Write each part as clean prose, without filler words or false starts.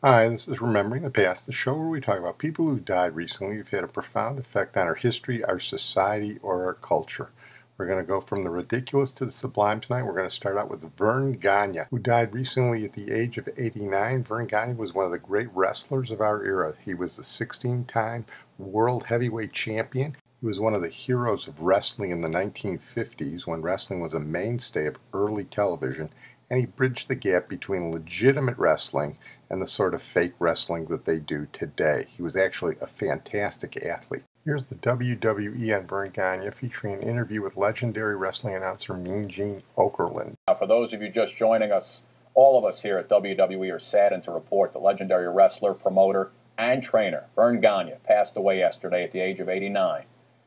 Hi, this is Remembering the Past, the show where we talk about people who died recently who've had a profound effect on our history, our society, or our culture. We're going to go from the ridiculous to the sublime tonight. We're going to start out with Verne Gagne, who died recently at the age of 89. Verne Gagne was one of the great wrestlers of our era. He was a 16-time world heavyweight champion. He was one of the heroes of wrestling in the 1950s when wrestling was a mainstay of early television, and he bridged the gap between legitimate wrestling and the sort of fake wrestling that they do today. He was actually a fantastic athlete. Here's the WWE on Verne Gagne, featuring an interview with legendary wrestling announcer Mean Gene Okerlund. Now, for those of you just joining us, all of us here at WWE are saddened to report the legendary wrestler, promoter, and trainer Verne Gagne passed away yesterday at the age of 89.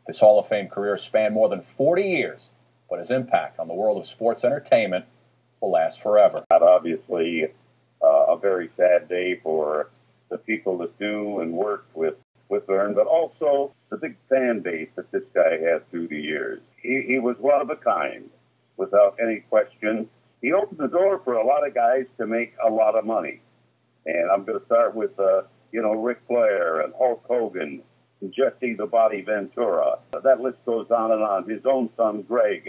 His Hall of Fame career spanned more than 40 years, but his impact on the world of sports entertainment will last forever. Obviously, a very sad day for the people that do and work with Verne, but also the big fan base that this guy had through the years. He was one of a kind, without any question. He opened the door for a lot of guys to make a lot of money. And I'm going to start with, Ric Flair and Hulk Hogan and Jesse the Body Ventura. That list goes on and on. His own son, Greg,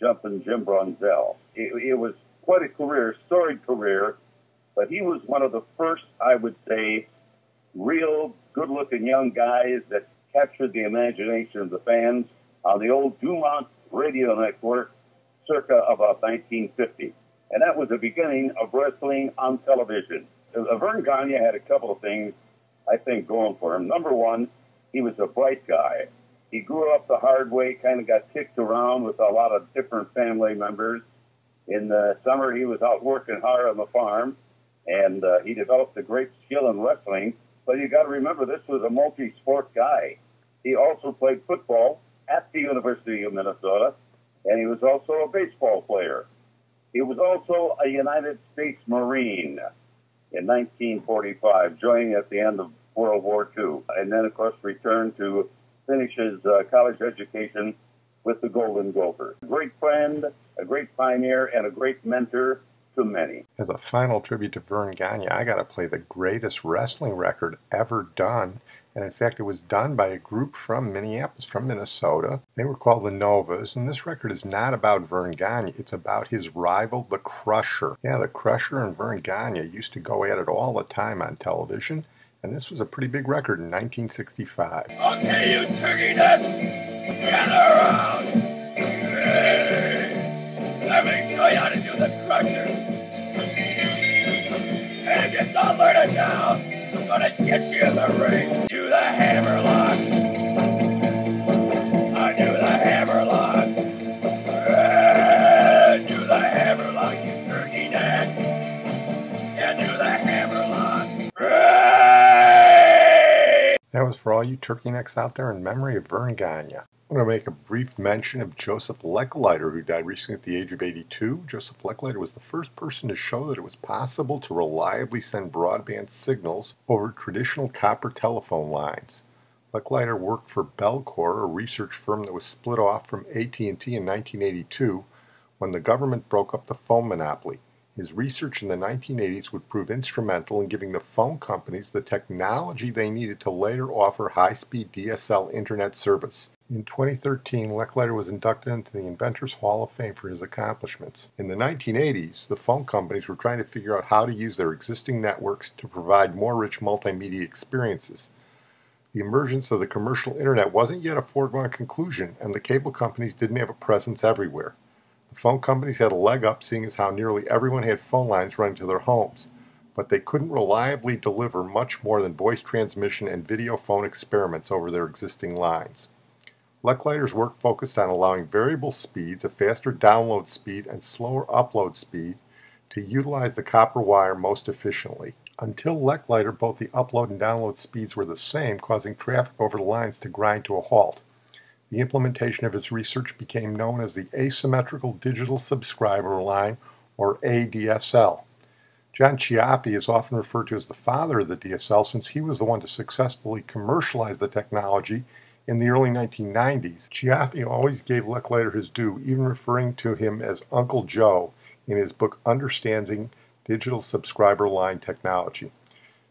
Jumpin' Jim Brunzell. It was quite a career, storied career, but he was one of the first, I would say, real good-looking young guys that captured the imagination of the fans on the old Dumont radio network circa about 1950. And that was the beginning of wrestling on television. Verne Gagne had a couple of things, I think, going for him. Number one, he was a bright guy. He grew up the hard way, kind of got kicked around with a lot of different family members. In the summer, he was out working hard on the farm, and he developed a great skill in wrestling. But you got to remember, this was a multi-sport guy. He also played football at the University of Minnesota, and he was also a baseball player. He was also a United States Marine in 1945, joining at the end of World War II, and then, of course, returned to finish his college education with the Golden Gophers. A great friend, a great pioneer, and a great mentor to many. As a final tribute to Verne Gagne, I got to play the greatest wrestling record ever done. And in fact, it was done by a group from Minneapolis, from Minnesota. They were called the Novas. And this record is not about Verne Gagne. It's about his rival, the Crusher. Yeah, the Crusher and Verne Gagne used to go at it all the time on television. And this was a pretty big record in 1965. Okay, you turkey nuts, gather around. Let me show you how to do the Crusher. And if you don't learn it now, I'm gonna get you in the ring. Do the hammerlock. I do the hammerlock. Do the hammerlock, you turkey nuts. And do the hammerlock. That was for all you turkey necks out there in memory of Verne Gagne. I'm going to make a brief mention of Joseph Lechleider, who died recently at the age of 82. Joseph Lechleider was the first person to show that it was possible to reliably send broadband signals over traditional copper telephone lines. Lechleider worked for Bellcore, a research firm that was split off from AT&T in 1982 when the government broke up the phone monopoly. His research in the 1980s would prove instrumental in giving the phone companies the technology they needed to later offer high-speed DSL internet service. In 2013, Lechleider was inducted into the Inventors Hall of Fame for his accomplishments. In the 1980s, the phone companies were trying to figure out how to use their existing networks to provide more rich multimedia experiences. The emergence of the commercial internet wasn't yet a foregone conclusion, and the cable companies didn't have a presence everywhere. The phone companies had a leg up, seeing as how nearly everyone had phone lines running to their homes, but they couldn't reliably deliver much more than voice transmission and video phone experiments over their existing lines. Lechleider's work focused on allowing variable speeds, a faster download speed and slower upload speed, to utilize the copper wire most efficiently. Until Lechleider, both the upload and download speeds were the same, causing traffic over the lines to grind to a halt. The implementation of his research became known as the Asymmetrical Digital Subscriber Line, or ADSL. John Ciaffi is often referred to as the father of the DSL, since he was the one to successfully commercialize the technology in the early 1990s. Ciaffi always gave Lechleider his due, even referring to him as Uncle Joe in his book Understanding Digital Subscriber Line Technology.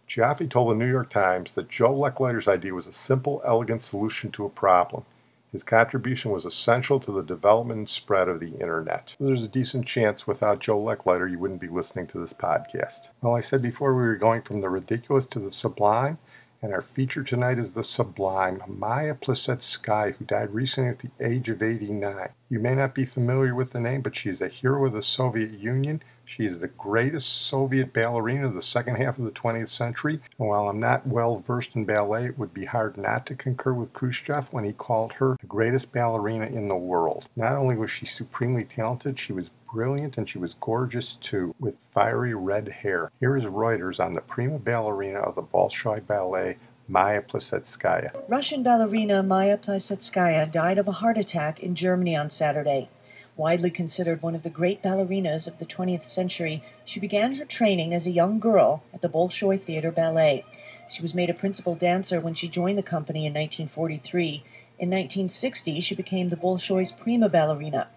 Jaffe told the New York Times that Joe Lechleider's idea was a simple, elegant solution to a problem. His contribution was essential to the development and spread of the internet. There's a decent chance without Joe Lechleider you wouldn't be listening to this podcast. Well, I said before we were going from the ridiculous to the sublime, and our feature tonight is the sublime Mikhaylovna Plisetskaya, who died recently at the age of 89. You may not be familiar with the name, but she is a hero of the Soviet Union. She is the greatest Soviet ballerina of the second half of the 20th century. And while I'm not well versed in ballet, it would be hard not to concur with Khrushchev when he called her the greatest ballerina in the world. Not only was she supremely talented, she was brilliant, and she was gorgeous too, with fiery red hair. Here is Reuters on the prima ballerina of the Bolshoi Ballet, Mikhaylovna Plisetskaya. Russian ballerina Mikhaylovna Plisetskaya died of a heart attack in Germany on Saturday. Widely considered one of the great ballerinas of the 20th century, she began her training as a young girl at the Bolshoi Theater Ballet. She was made a principal dancer when she joined the company in 1943. In 1960, she became the Bolshoi's prima ballerina.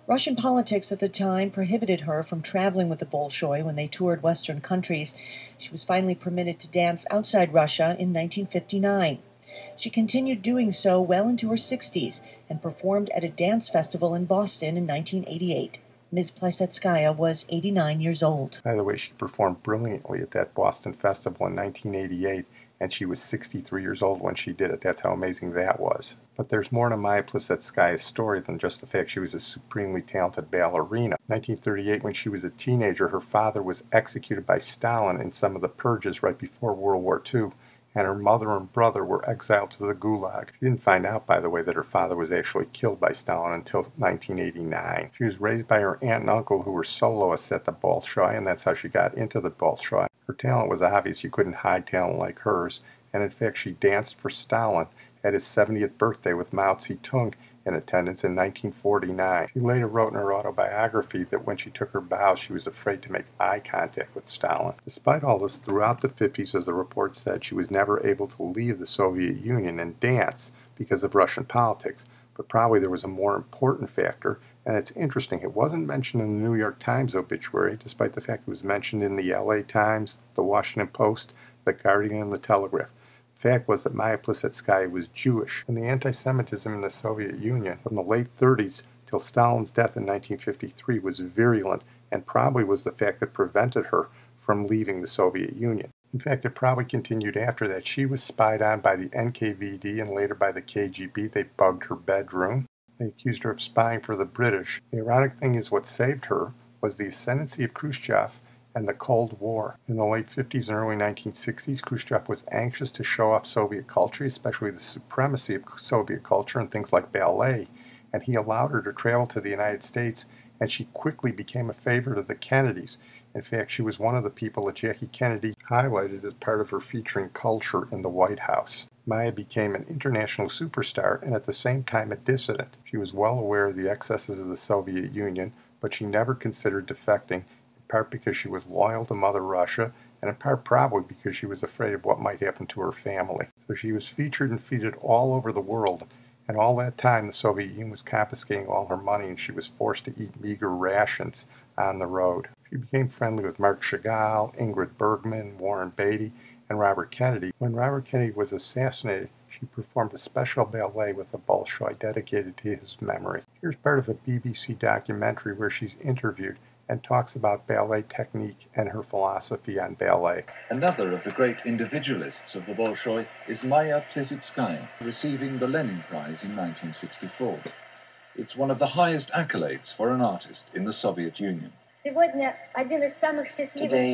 Russian politics at the time prohibited her from traveling with the Bolshoi when they toured Western countries. She was finally permitted to dance outside Russia in 1959. She continued doing so well into her 60s and performed at a dance festival in Boston in 1988. Ms. Plisetskaya was 89 years old. By the way, she performed brilliantly at that Boston festival in 1988, and she was 63 years old when she did it. That's how amazing that was. But there's more to Mikhaylovna Plisetskaya's story than just the fact she was a supremely talented ballerina. In 1938, when she was a teenager, her father was executed by Stalin in some of the purges right before World War II. And her mother and brother were exiled to the Gulag. She didn't find out, by the way, that her father was actually killed by Stalin until 1989. She was raised by her aunt and uncle, who were soloists at the Bolshoi, and that's how she got into the Bolshoi. Her talent was obvious. You couldn't hide talent like hers, and in fact she danced for Stalin at his 70th birthday with Mao Zedong in attendance in 1949. She later wrote in her autobiography that when she took her bows, she was afraid to make eye contact with Stalin. Despite all this, throughout the 50s, as the report said, she was never able to leave the Soviet Union and dance because of Russian politics. But probably there was a more important factor, and it's interesting. It wasn't mentioned in the New York Times obituary, despite the fact it was mentioned in the LA Times, the Washington Post, the Guardian, and the Telegraph. The fact was that Mikhaylovna Plisetskaya was Jewish, and the anti-Semitism in the Soviet Union from the late 30s till Stalin's death in 1953 was virulent, and probably was the fact that prevented her from leaving the Soviet Union. In fact, it probably continued after that. She was spied on by the NKVD and later by the KGB. They bugged her bedroom. They accused her of spying for the British. The ironic thing is what saved her was the ascendancy of Khrushchev and the Cold War. In the late 50s and early 1960s, Khrushchev was anxious to show off Soviet culture, especially the supremacy of Soviet culture and things like ballet, and he allowed her to travel to the United States, and she quickly became a favorite of the Kennedys. In fact, she was one of the people that Jackie Kennedy highlighted as part of her featuring culture in the White House. Maya became an international superstar and at the same time a dissident. She was well aware of the excesses of the Soviet Union, but she never considered defecting, in part because she was loyal to Mother Russia, and in part probably because she was afraid of what might happen to her family. So she was featured and feted all over the world, and all that time the Soviet Union was confiscating all her money, and she was forced to eat meager rations on the road. She became friendly with Mark Chagall, Ingrid Bergman, Warren Beatty, and Robert Kennedy. When Robert Kennedy was assassinated, she performed a special ballet with the Bolshoi dedicated to his memory. Here's part of a BBC documentary where she's interviewed and talks about ballet technique and her philosophy on ballet. Another of the great individualists of the Bolshoi is Mikhaylovna Plisetskaya, receiving the Lenin Prize in 1964. It's one of the highest accolades for an artist in the Soviet Union. Today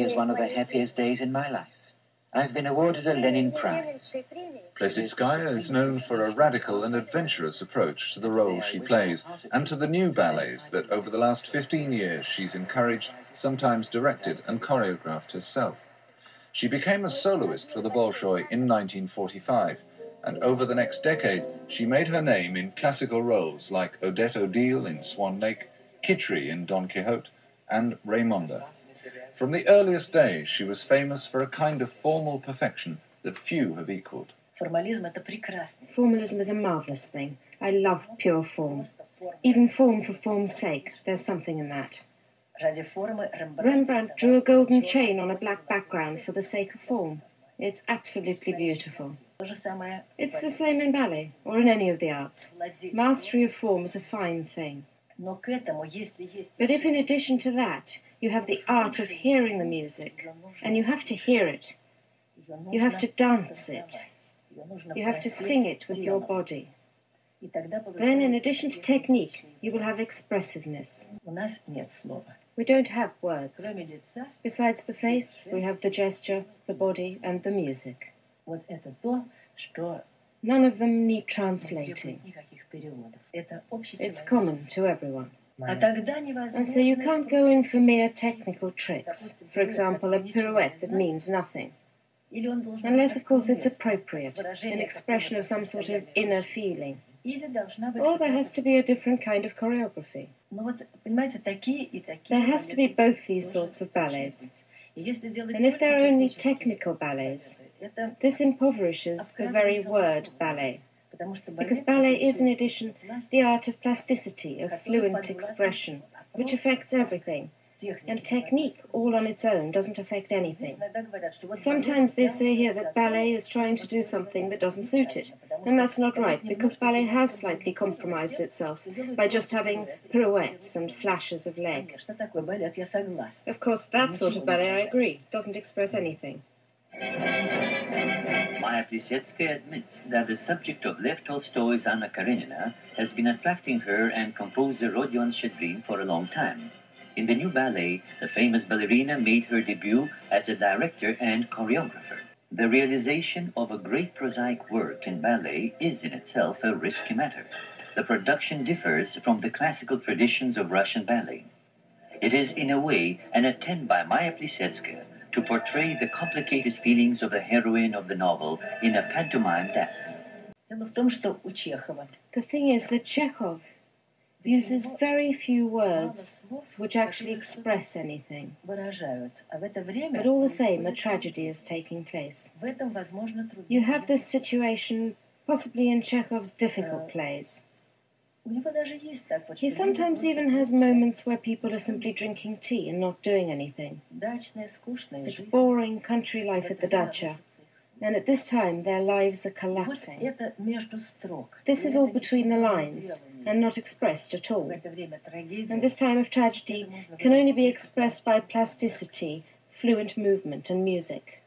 is one of the happiest days in my life. I've been awarded a Lenin Prize. Plisetskaya is known for a radical and adventurous approach to the role she plays and to the new ballets that over the last 15 years she's encouraged, sometimes directed and choreographed herself. She became a soloist for the Bolshoi in 1945, and over the next decade she made her name in classical roles like Odette Odile in Swan Lake, Kitri in Don Quixote, and Raymonda. From the earliest days, she was famous for a kind of formal perfection that few have equaled. Formalism is a marvelous thing. I love pure form. Even form for form's sake. There's something in that. Rembrandt drew a golden chain on a black background for the sake of form. It's absolutely beautiful. It's the same in ballet, or in any of the arts. Mastery of form is a fine thing. But if in addition to that, you have the art of hearing the music, and you have to hear it, you have to dance it, you have to sing it with your body, then in addition to technique, you will have expressiveness. We don't have words. Besides the face, we have the gesture, the body, and the music. None of them need translating. It's common to everyone. And so you can't go in for mere technical tricks, for example, a pirouette that means nothing. Unless, of course, it's appropriate, an expression of some sort of inner feeling. Or there has to be a different kind of choreography. There has to be both these sorts of ballets. And if there are only technical ballets, this impoverishes the very word ballet. Because ballet is, in addition, the art of plasticity, of fluent expression, which affects everything. And technique, all on its own, doesn't affect anything. Sometimes they say here that ballet is trying to do something that doesn't suit it. And that's not right, because ballet has slightly compromised itself by just having pirouettes and flashes of leg. Of course, that sort of ballet, I agree, doesn't express anything. Maya Plisetskaya admits that the subject of Lev Tolstoy's Anna Karenina has been attracting her and composer Rodion Shchedrin for a long time. In the new ballet, the famous ballerina made her debut as a director and choreographer. The realization of a great prosaic work in ballet is in itself a risky matter. The production differs from the classical traditions of Russian ballet. It is, in a way, an attempt by Maya Plisetskaya to portray the complicated feelings of the heroine of the novel in a pantomime dance. The thing is that Chekhov uses very few words which actually express anything. But all the same, a tragedy is taking place. You have this situation possibly in Chekhov's difficult plays. He sometimes even has moments where people are simply drinking tea and not doing anything. It's boring country life at the dacha. And at this time, their lives are collapsing. This is all between the lines, and not expressed at all. And this time of tragedy can only be expressed by plasticity, fluent movement, and music.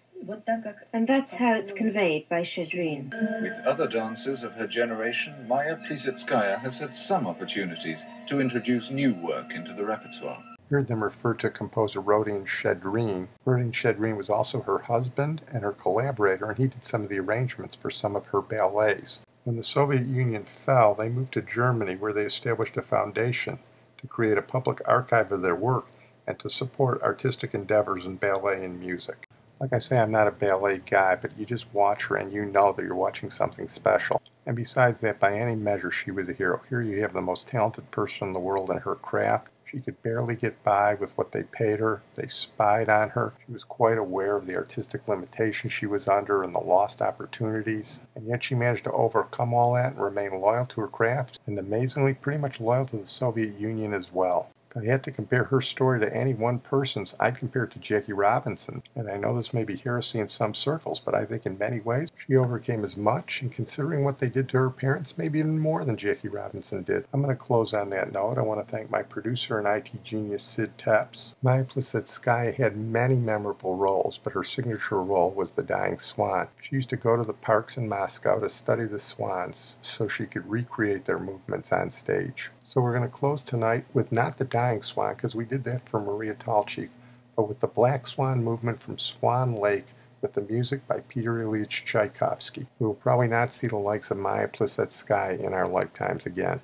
And that's how it's conveyed by Shchedrin. With other dancers of her generation, Maya Plisetskaya has had some opportunities to introduce new work into the repertoire. Heard them refer to composer Rodion Shchedrin. Rodion Shchedrin was also her husband and her collaborator, and he did some of the arrangements for some of her ballets. When the Soviet Union fell, they moved to Germany, where they established a foundation to create a public archive of their work and to support artistic endeavors in ballet and music. Like I say, I'm not a ballet guy, but you just watch her and you know that you're watching something special. And besides that, by any measure, she was a hero. Here you have the most talented person in the world in her craft. She could barely get by with what they paid her. They spied on her. She was quite aware of the artistic limitations she was under and the lost opportunities. And yet she managed to overcome all that and remain loyal to her craft, and amazingly pretty much loyal to the Soviet Union as well. If I had to compare her story to any one person's, I'd compare it to Jackie Robinson. And I know this may be heresy in some circles, but I think in many ways she overcame as much, and considering what they did to her parents, maybe even more than Jackie Robinson did. I'm going to close on that note. I want to thank my producer and IT genius, Sid Tepps. Maya Plisetskaya had many memorable roles, but her signature role was the dying swan. She used to go to the parks in Moscow to study the swans so she could recreate their movements on stage. So we're going to close tonight with not the dying swan, because we did that for Maria Talchik, but with the Black Swan movement from Swan Lake with the music by Peter Ilyich Tchaikovsky. We will probably not see the likes of Maya Plisetskaya in our lifetimes again.